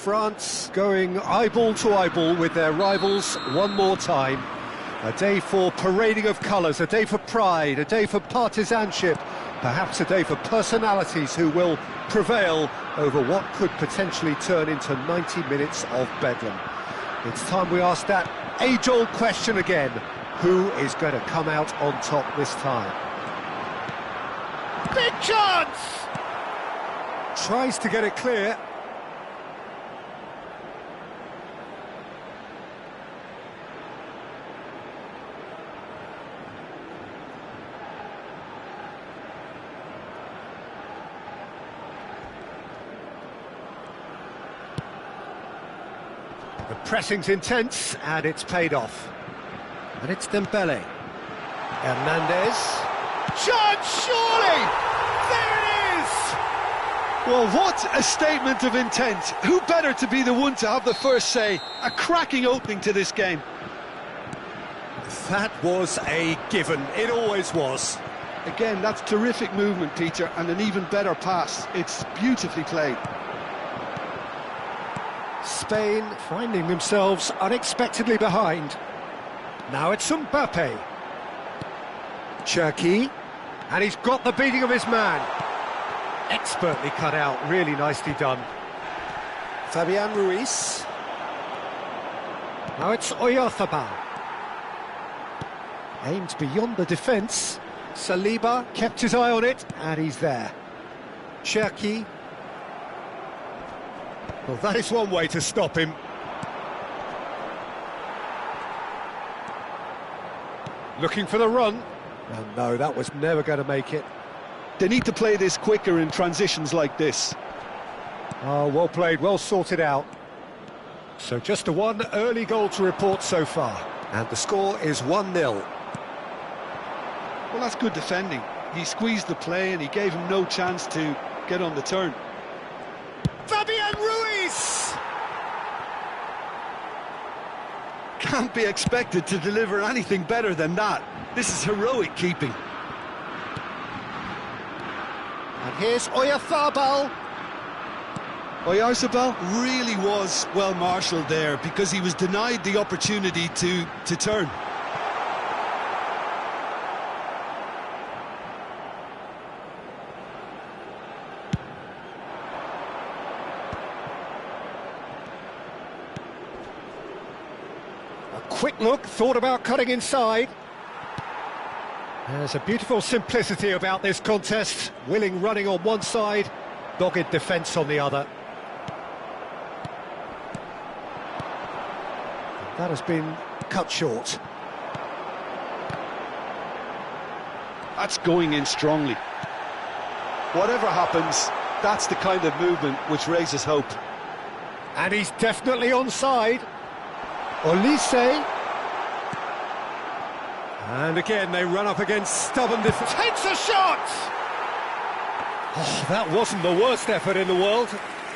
France going eyeball to eyeball with their rivals one more time. A day for parading of colours, a day for pride, a day for partisanship, perhaps a day for personalities who will prevail over what could potentially turn into 90 minutes of bedlam. It's time we ask that age-old question again. Who is going to come out on top this time? Big chance! Tries to get it clear. The pressing's intense, and it's paid off. And it's Dembele. Hernandez. Chance, surely! There it is! Well, what a statement of intent. Who better to be the one to have the first say? A cracking opening to this game. That was a given. It always was. Again, that's terrific movement, Peter, and an even better pass. It's beautifully played. Spain finding themselves unexpectedly behind. Now it's Mbappe. Cherki, and he's got the beating of his man. Expertly cut out, really nicely done. Fabian Ruiz. Now it's Oyarzabal. Aimed beyond the defence. Saliba kept his eye on it, and he's there. Cherki. Well, that is one way to stop him. Looking for the run. Oh, no, that was never going to make it. They need to play this quicker in transitions like this. Oh, well played, well sorted out. So just the one early goal to report so far. And the score is 1-0. Well, that's good defending. He squeezed the play and he gave him no chance to get on the turn. Fabian Ruiz! Can't be expected to deliver anything better than that. This is heroic keeping. And here's Oyarzabal. Oyarzabal really was well marshalled there because he was denied the opportunity to turn. Quick look, thought about cutting inside. There's a beautiful simplicity about this contest. Willing running on one side, dogged defence on the other. That has been cut short. That's going in strongly. Whatever happens, that's the kind of movement which raises hope. And he's definitely onside. Olise. And again, they run up against stubborn defence. Takes a shot! Oh, that wasn't the worst effort in the world.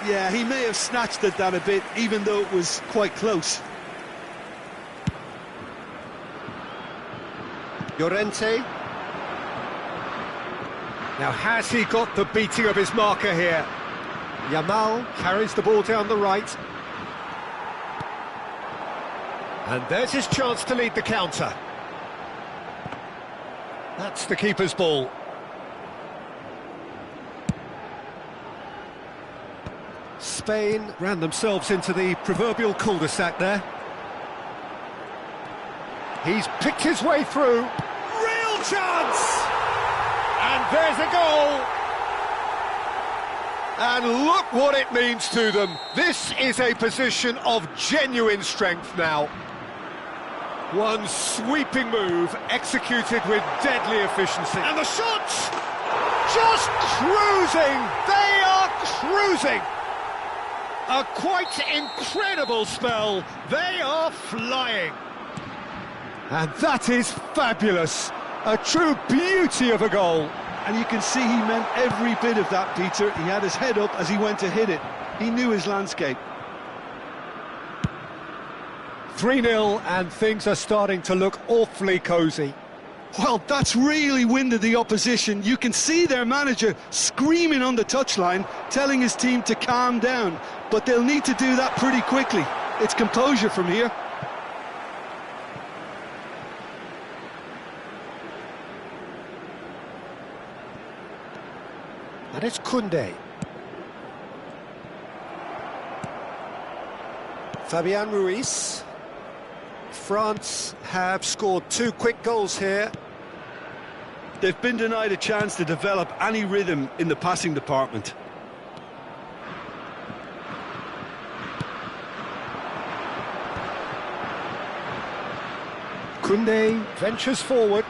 Yeah, he may have snatched at that a bit, even though it was quite close. Llorente. Now, has he got the beating of his marker here? Yamal carries the ball down the right. And there's his chance to lead the counter. That's the keeper's ball. Spain ran themselves into the proverbial cul-de-sac there. He's picked his way through. Real chance! And there's a goal! And look what it means to them. This is a position of genuine strength now. One sweeping move, executed with deadly efficiency. And the shot! Just cruising! They are cruising! A quite incredible spell. They are flying. And that is fabulous. A true beauty of a goal. And you can see he meant every bit of that, Peter. He had his head up as he went to hit it. He knew his landscape. 3-0, and things are starting to look awfully cosy. Well, that's really winded the opposition. You can see their manager screaming on the touchline, telling his team to calm down. but they'll need to do that pretty quickly. It's composure from here. And it's Koundé. Fabian Ruiz. France have scored 2 quick goals here. They've been denied a chance to develop any rhythm in the passing department. Koundé ventures forward.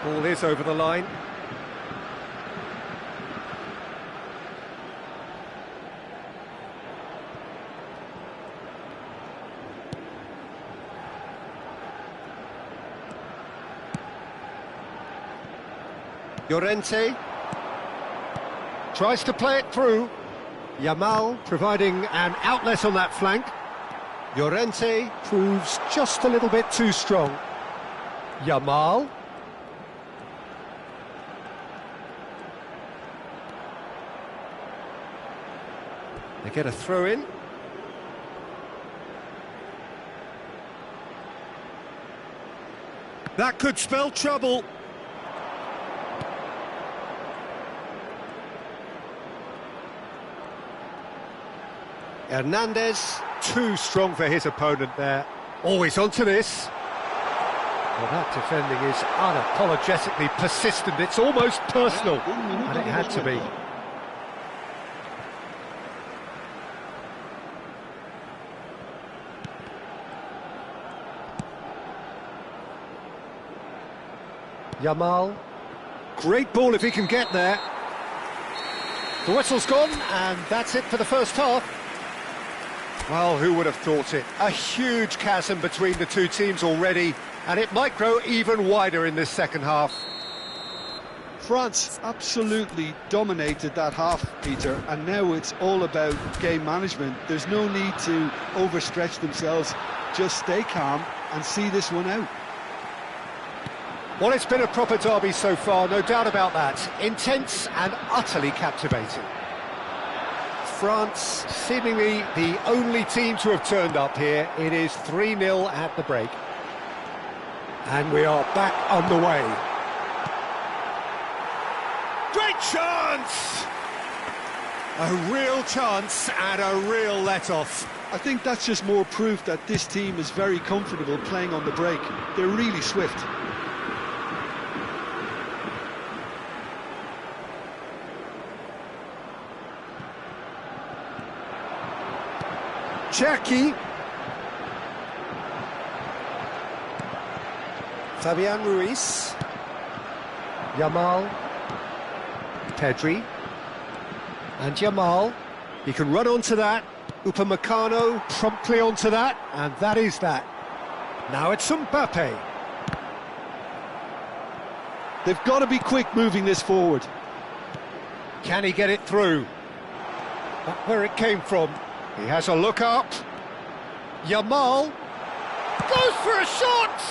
Ball is over the line. Llorente tries to play it through. Yamal providing an outlet on that flank. Llorente proves just a little bit too strong. Yamal. They get a throw in. That could spell trouble. Hernandez, too strong for his opponent there. Always onto this. Well, that defending is unapologetically persistent. It's almost personal, and it had to be. Yamal. Great ball if he can get there. The whistle's gone, and that's it for the first half. Well, who would have thought it? A huge chasm between the two teams already, and it might grow even wider in this second half. France absolutely dominated that half, Peter, and now it's all about game management. There's no need to overstretch themselves. Just stay calm and see this one out. Well, it's been a proper derby so far, no doubt about that. Intense and utterly captivating. France, seemingly the only team to have turned up here. It is 3-0 at the break. And we are back underway. Great chance! A real chance and a real let-off. I think that's just more proof that this team is very comfortable playing on the break. They're really swift. Cherki. Fabian Ruiz. Yamal. Pedri. And Yamal. He can run onto that. Upamecano promptly onto that. And that is that. Now it's Mbappe. They've got to be quick moving this forward. Can he get it through? Not where it came from. He has a look up. Yamal goes for a shot!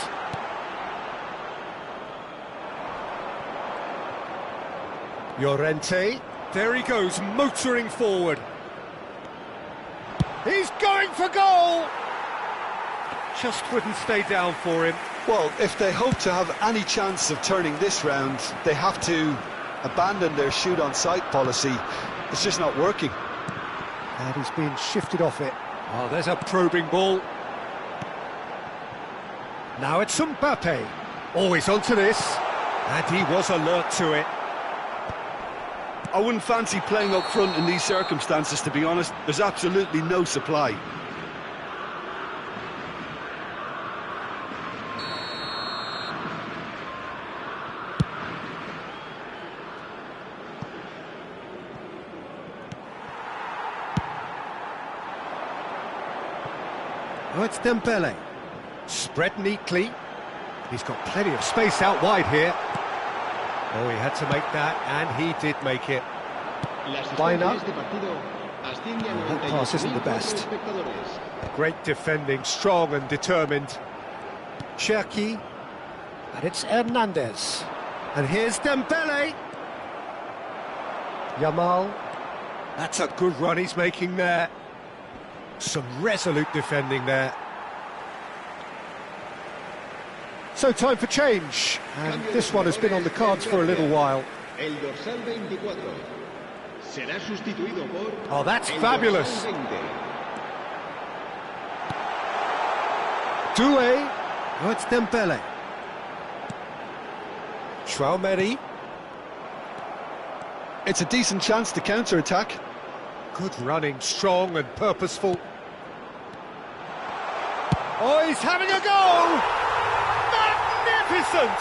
Llorente, there he goes, motoring forward. He's going for goal! Just wouldn't stay down for him. Well, if they hope to have any chance of turning this round, they have to abandon their shoot-on-sight policy. It's just not working. And he's been shifted off it. Oh, there's a probing ball. Now it's Mbappe. Always onto this. And he was alert to it. I wouldn't fancy playing up front in these circumstances, to be honest. There's absolutely no supply. Oh, it's Dembele. Spread neatly. He's got plenty of space out wide here. Oh, he had to make that, and he did make it. Line up. That pass isn't the best. Great defending, strong and determined. Cherki. And it's Hernandez. And here's Dembele. Yamal. That's a good run he's making there. Some resolute defending there. So time for change, and this one has been on the cards for a little while. Oh, that's fabulous. Doué. Oh, it's Dembele. Traoré. It's a decent chance to counter-attack. Good running, strong and purposeful. Oh, he's having a go! Magnificent!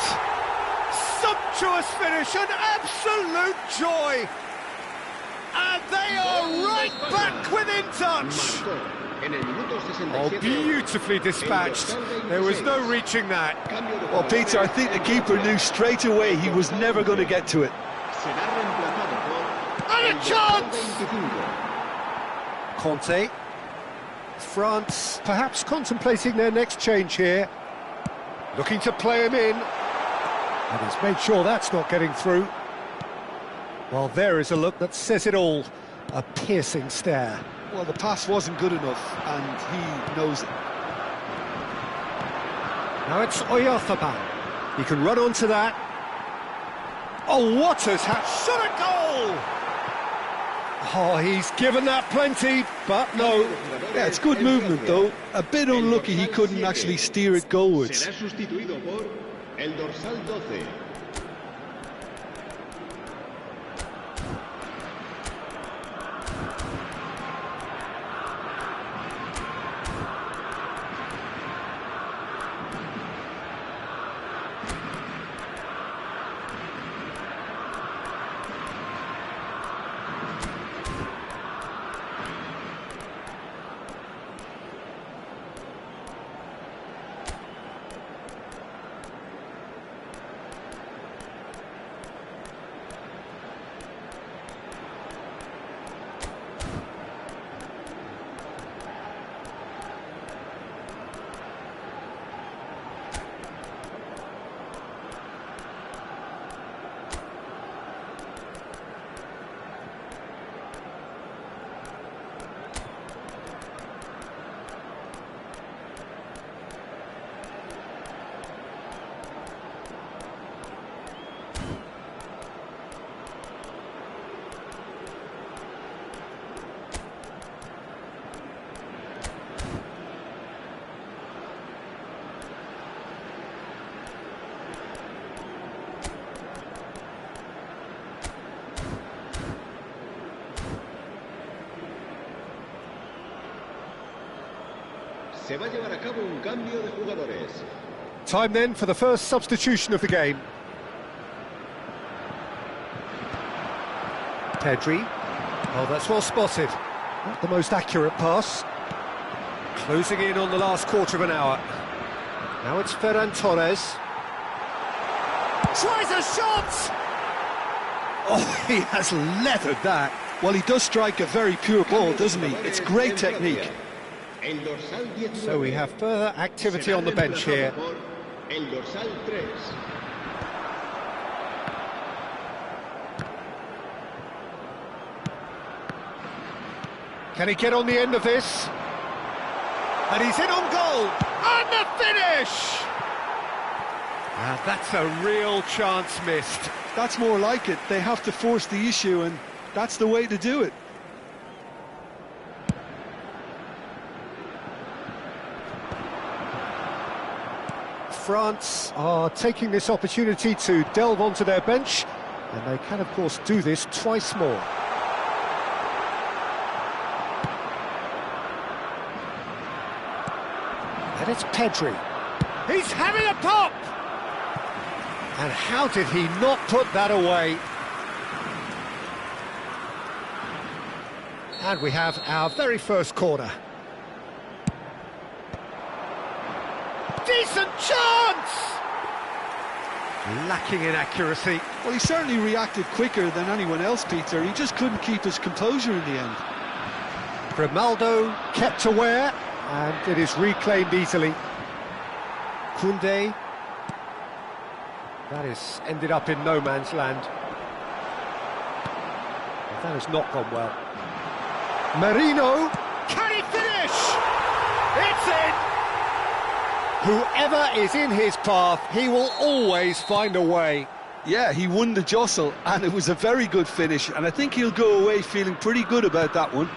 Sumptuous finish, an absolute joy! And they are right back within touch! Oh, beautifully dispatched. There was no reaching that. Well, Peter, I think the keeper knew straight away he was never going to get to it. And a chance! Conte. France perhaps contemplating their next change here. Looking to play him in. And he's made sure that's not getting through. Well, there is a look that says it all. A piercing stare. Well, the pass wasn't good enough, and he knows it. Now it's Oyarzabal. He can run onto that. Oh, what has happened? Shot a goal! Oh, he's given that plenty, but no. Yeah, it's good movement, though. A bit unlucky he couldn't actually steer it goalwards. Se va a llevar a cabo un cambio de jugadores. Time then for the first substitution of the game. Pedri. Oh, that's well spotted. Not the most accurate pass. Closing in on the last quarter of an hour. Now it's Ferran Torres. Tries a shot! Oh, he has leathered that. Well, he does strike a very pure ball, doesn't he? It's great technique. So we have further activity on the bench here. Can he get on the end of this? And he's in on goal! And the finish! That's a real chance missed. That's more like it. They have to force the issue, and that's the way to do it. France are taking this opportunity to delve onto their bench, and they can, of course, do this twice more. And it's Pedri. He's having a pop! And how did he not put that away? And we have our very first corner. Decent chance! Lacking in accuracy. Well, he certainly reacted quicker than anyone else, Peter. He just couldn't keep his composure in the end. Grimaldo kept aware, and it is reclaimed easily. Koundé. That has ended up in no man's land. That has not gone well. Marino. Can he finish? It's in! Whoever is in his path, he will always find a way. Yeah, he won the jostle, and it was a very good finish, and I think he'll go away feeling pretty good about that one.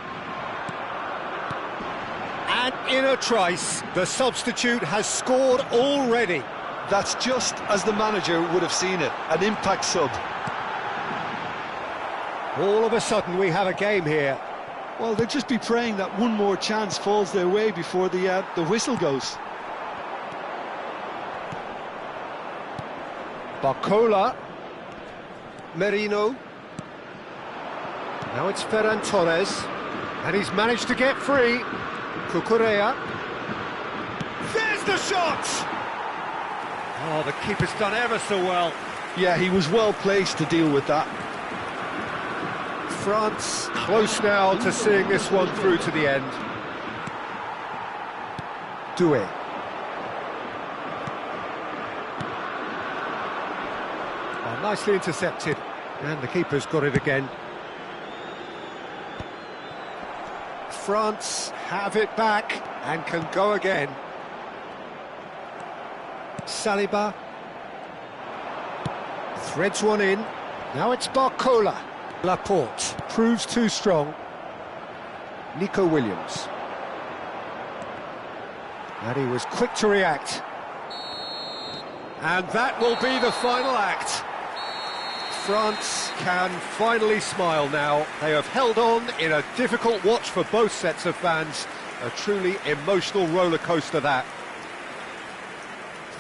And in a trice, the substitute has scored already. That's just as the manager would have seen it, an impact sub. All of a sudden we have a game here. Well, they'll just be praying that one more chance falls their way before the whistle goes. Barcola. Merino. Now it's Ferran Torres. And he's managed to get free. Cucurella. There's the shot! Oh, the keeper's done ever so well. Yeah, he was well placed to deal with that. France close now to seeing this one through to the end. Doué. Oh, nicely intercepted, and the keeper's got it again. France have it back and can go again. Saliba threads one in. Now it's Barcola. Laporte proves too strong. Nico Williams. And he was quick to react. And that will be the final act. France can finally smile now. They have held on in a difficult watch for both sets of fans. A truly emotional roller coaster that.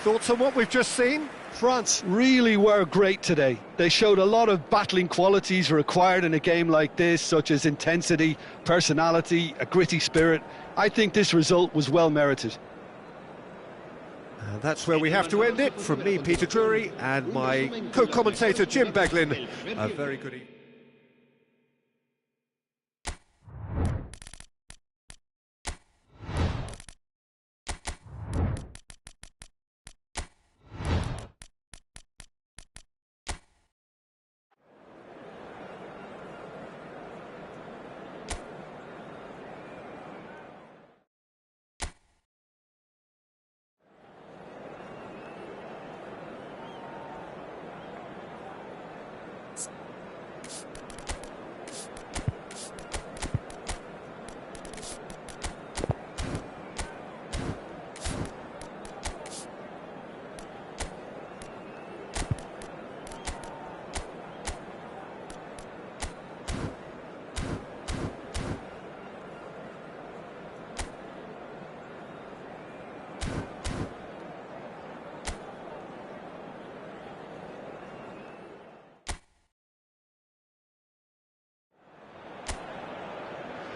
Thoughts on what we've just seen? France really were great today. They showed a lot of battling qualities required in a game like this, such as intensity, personality, a gritty spirit. I think this result was well merited. And that's where we have to end it. From me, Peter Drury, and my co-commentator, Jim Beglin. A very good evening.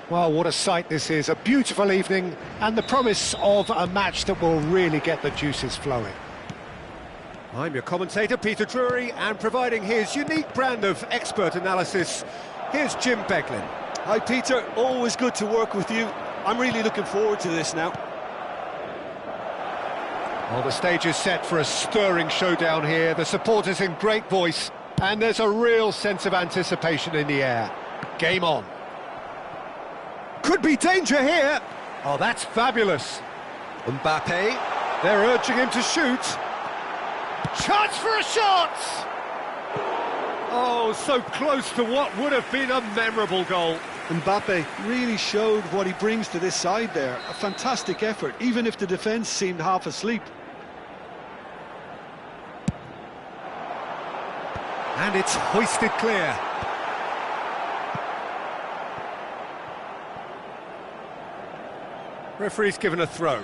Well, what a sight this is. A beautiful evening and the promise of a match that will really get the juices flowing. I'm your commentator, Peter Drury, and providing his unique brand of expert analysis, here's Jim Beglin. Hi, Peter. Always good to work with you. I'm really looking forward to this now. Well, the stage is set for a stirring showdown here. The supporters in great voice, and there's a real sense of anticipation in the air. Game on. Could be danger here. Oh, that's fabulous. Mbappe, they're urging him to shoot. Chance for a shot! Oh, so close to what would have been a memorable goal. Mbappe really showed what he brings to this side there. A fantastic effort, even if the defence seemed half asleep. And it's hoisted clear. Referee's given a throw.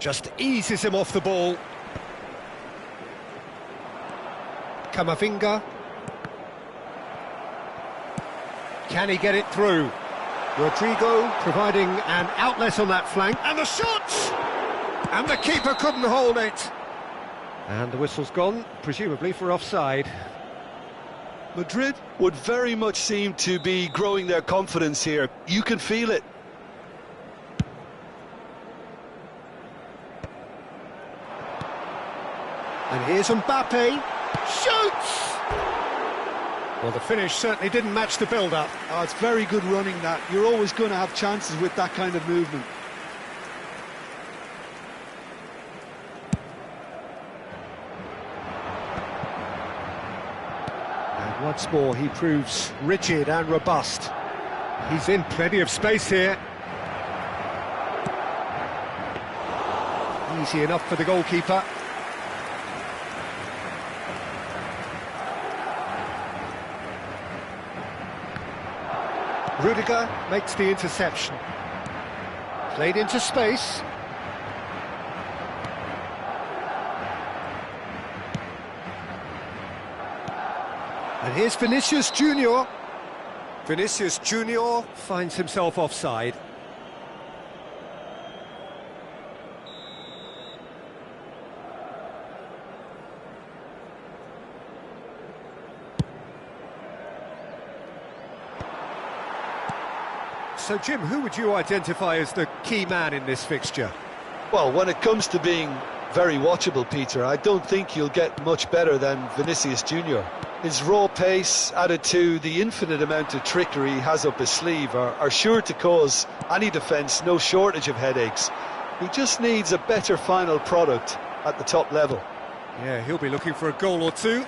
Just eases him off the ball. Camavinga. Can he get it through? Rodrigo providing an outlet on that flank. And the shot! And the keeper couldn't hold it. And the whistle's gone, presumably for offside. Madrid would very much seem to be growing their confidence here. You can feel it. And here's Mbappe. Shoots! Well, the finish certainly didn't match the build-up. Oh, it's very good running that. You're always going to have chances with that kind of movement. And once more, he proves rigid and robust. He's in plenty of space here. Easy enough for the goalkeeper. Rudiger makes the interception. Played into space. And here's Vinicius Junior. Vinicius Junior finds himself offside. So, Jim, who would you identify as the key man in this fixture? Well, when it comes to being very watchable, Peter, I don't think you'll get much better than Vinicius Junior. His raw pace, added to the infinite amount of trickery he has up his sleeve, are sure to cause any defence no shortage of headaches. He just needs a better final product at the top level. Yeah, he'll be looking for a goal or two.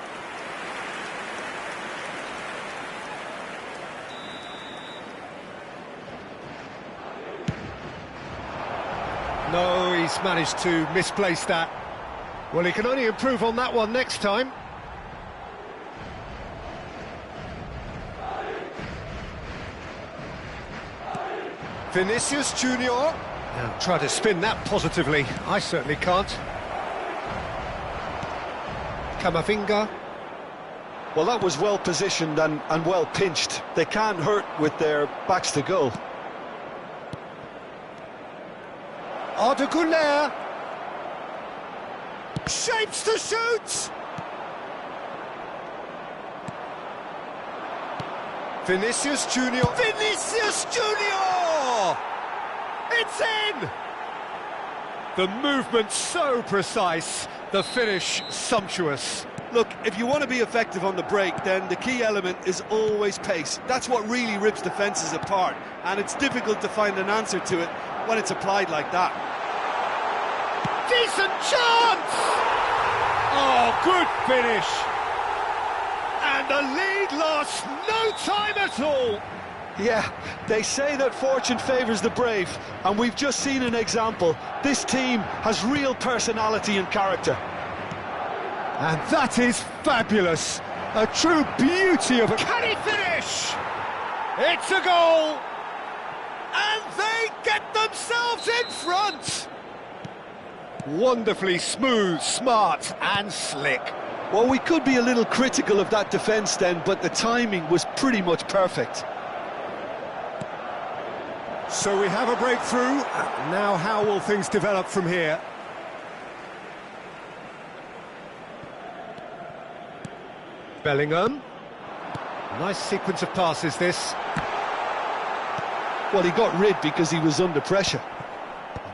No, he's managed to misplace that. Well, he can only improve on that one next time. Vinicius Junior. Now try to spin that positively. I certainly can't. Camavinga. Well, that was well positioned and well pinched. They can't hurt with their backs to goal. Arda shapes to shoot! Vinicius Junior. Vinicius Junior! It's in! The movement so precise, the finish sumptuous. Look, if you want to be effective on the break, then the key element is always pace. That's what really rips defences apart, and it's difficult to find an answer to it when it's applied like that. Decent chance! Oh, good finish! And the lead lost no time at all! Yeah, they say that fortune favours the brave, and we've just seen an example. This team has real personality and character. And that is fabulous! A true beauty of a... Can he finish? It's a goal! And they get themselves in front! Wonderfully smooth, smart and slick. Well, we could be a little critical of that defence then, but the timing was pretty much perfect. So we have a breakthrough. Now how will things develop from here? Bellingham. Nice sequence of passes, this. Well, he got rid because he was under pressure.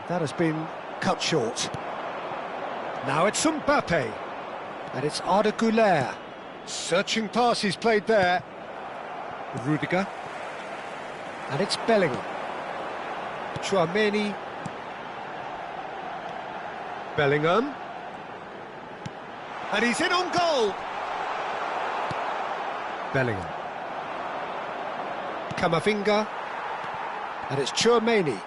That has been cut short. Now it's Mbappe. And it's Arda. Searching pass he's played there. Rudiger. And it's Bellingham. Chouameni. Bellingham. And he's in on goal. Bellingham. Camavinga. And it's Chouameni.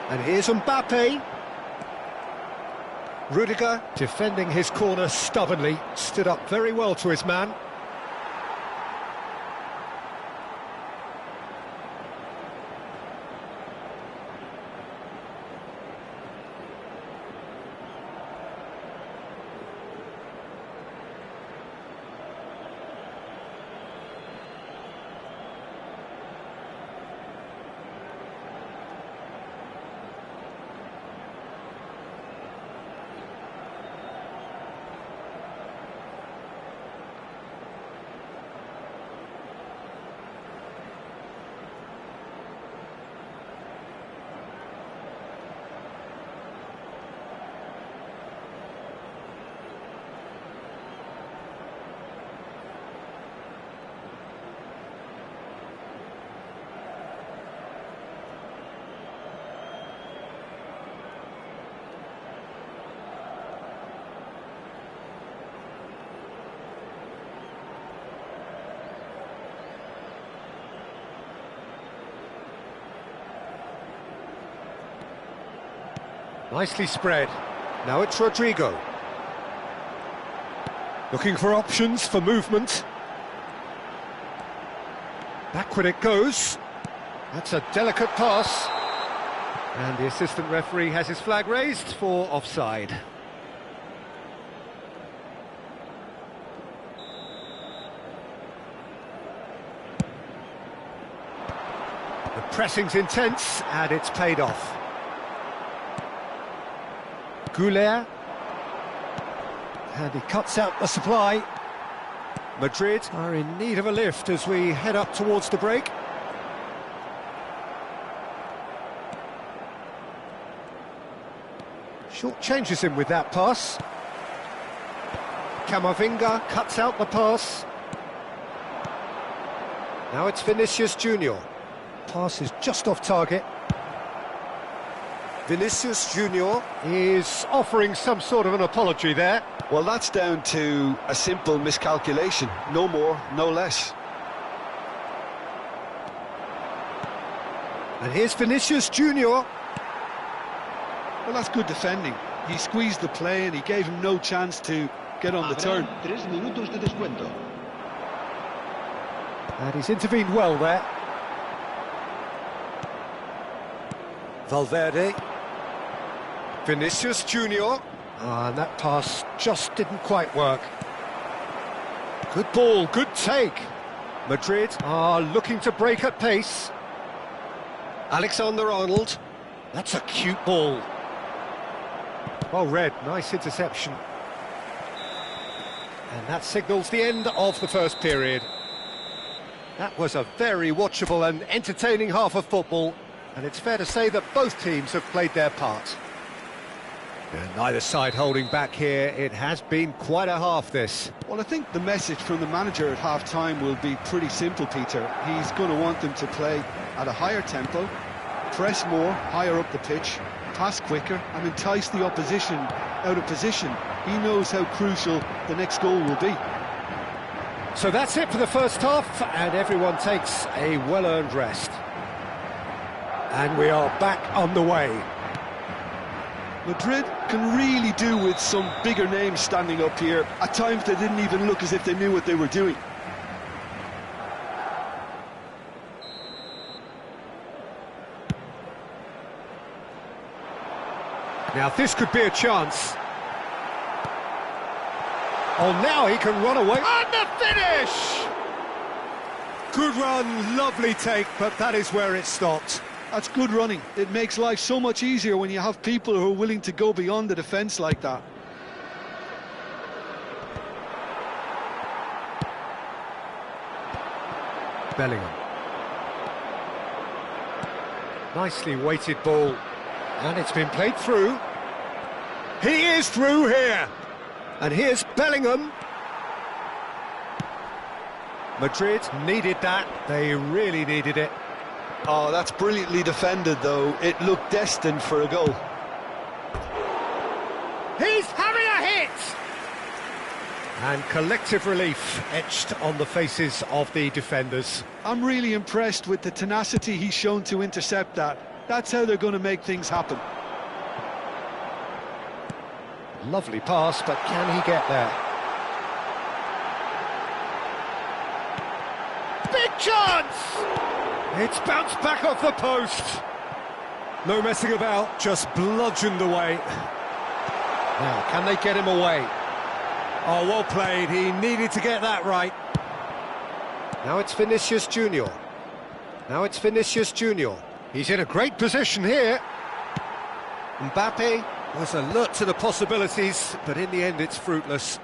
And here's Mbappe. Rudiger, defending his corner stubbornly, stood up very well to his man. Nicely spread. Now it's Rodrigo. Looking for options for movement. Backward it goes. That's a delicate pass. And the assistant referee has his flag raised for offside. The pressing's intense and it's paid off. Goulet. And he cuts out the supply. Madrid are in need of a lift as we head up towards the break. Short changes him with that pass. Camavinga cuts out the pass. Now it's Vinicius Junior. Pass is just off target. Vinicius Junior is offering some sort of an apology there. Well, that's down to a simple miscalculation. No more, no less. And here's Vinicius Junior. Well, that's good defending. He squeezed the play and he gave him no chance to get on the turn. 3 minutos de descuento. And he's intervened well there. Valverde. Vinicius Junior. And that pass just didn't quite work. Good ball, good take. Madrid are looking to break at pace. Alexander-Arnold. That's a cute ball. Well read, nice interception. And that signals the end of the first period. That was a very watchable and entertaining half of football, and it's fair to say that both teams have played their part. And neither side holding back here. It has been quite a half, this. Well, I think the message from the manager at half-time will be pretty simple, Peter. He's going to want them to play at a higher tempo, press more, higher up the pitch, pass quicker, and entice the opposition out of position. He knows how crucial the next goal will be. So that's it for the first half, and everyone takes a well-earned rest. And we are back on the way. Madrid can really do with some bigger names standing up here. At times they didn't even look as if they knew what they were doing. Now this could be a chance. Oh, now he can run away. And the finish! Good run, lovely take, but that is where it stopped. That's good running. It makes life so much easier when you have people who are willing to go beyond the defence like that. Bellingham. Nicely weighted ball. And it's been played through. He is through here. And here's Bellingham. Madrid needed that. They really needed it. Oh, that's brilliantly defended, though. It looked destined for a goal. He's having a hit! And collective relief etched on the faces of the defenders. I'm really impressed with the tenacity he's shown to intercept that. That's how they're going to make things happen. Lovely pass, but can he get there? Big chance! It's bounced back off the post. No messing about, just bludgeoned away. Now, can they get him away? Oh, well played, he needed to get that right. Now it's Vinicius Junior. Now it's Vinicius Junior. He's in a great position here. Mbappe was alert to the possibilities, but in the end it's fruitless.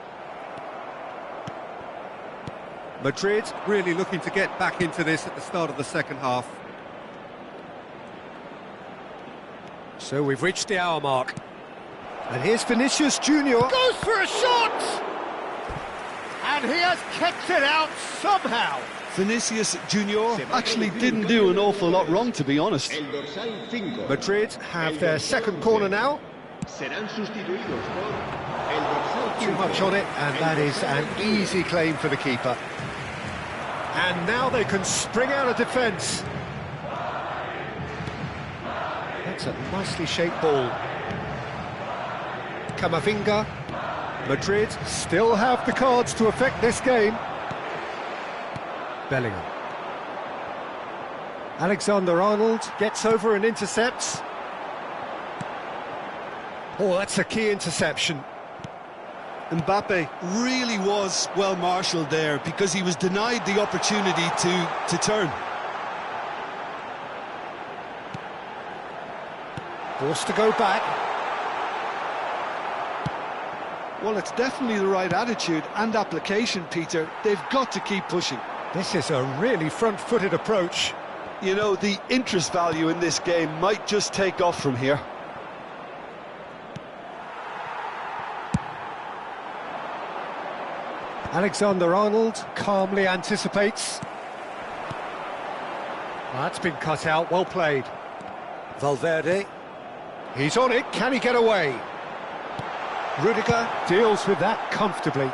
Madrid really looking to get back into this at the start of the second half. So we've reached the hour mark. And here's Vinicius Junior. Goes for a shot! And he has kept it out somehow. Vinicius Junior actually didn't do an awful lot wrong, to be honest. El dorsal 5. Madrid have their second corner now. Serán sustituidos por el dorsal 5. Too much on it, and that is an easy claim for the keeper. And now they can spring out of defence. That's a nicely shaped ball. Camavinga. Madrid still have the cards to affect this game. Bellingham. Alexander-Arnold gets over and intercepts. Oh, that's a key interception. Mbappe really was well marshalled there because he was denied the opportunity to turn. Forced to go back. Well, it's definitely the right attitude and application, Peter. They've got to keep pushing. This is a really front-footed approach. You know, the interest value in this game might just take off from here. Alexander-Arnold calmly anticipates. That's been cut out, well played. Valverde. He's on it, can he get away? Rudiger deals with that comfortably.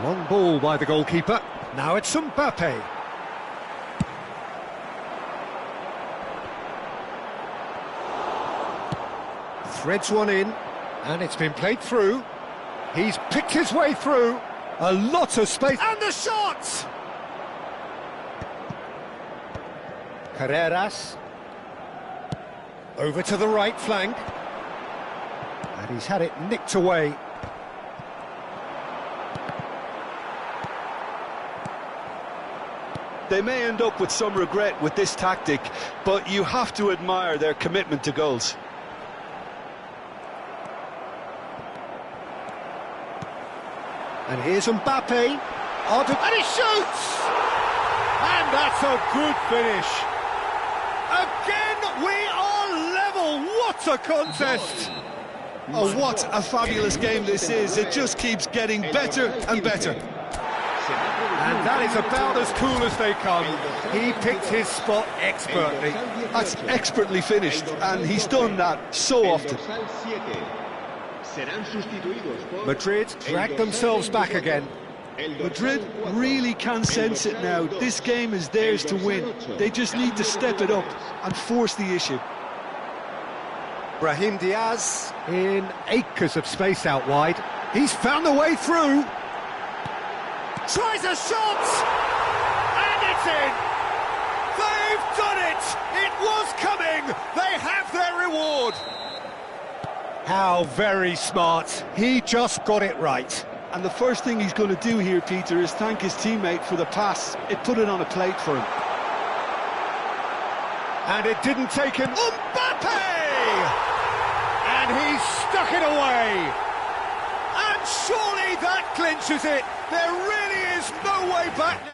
Long ball by the goalkeeper. Now it's Mbappe. Threads one in, and it's been played through. He's picked his way through. A lot of space. And the shot! Carreras. Over to the right flank. And he's had it nicked away. They may end up with some regret with this tactic, but you have to admire their commitment to goals. And here's Mbappe. And he shoots! And that's a good finish. Again, we are level. What a contest! Oh, what a fabulous game this is. It just keeps getting better and better. And that is about as cool as they come. He picked his spot expertly. That's expertly finished, and he's done that so often. Madrid drag themselves back again. Madrid really can sense it now. This game is theirs to win. They just need to step it up and force the issue. Brahim Diaz in acres of space out wide. He's found a way through. Tries a shot! And it's in! They've done it! It was coming! They have their reward! How very smart. He just got it right. And the first thing he's going to do here, Peter, is thank his teammate for the pass. It put it on a plate for him. And it didn't take him. Mbappe! And he stuck it away! And surely that clinches it. There really is no way back.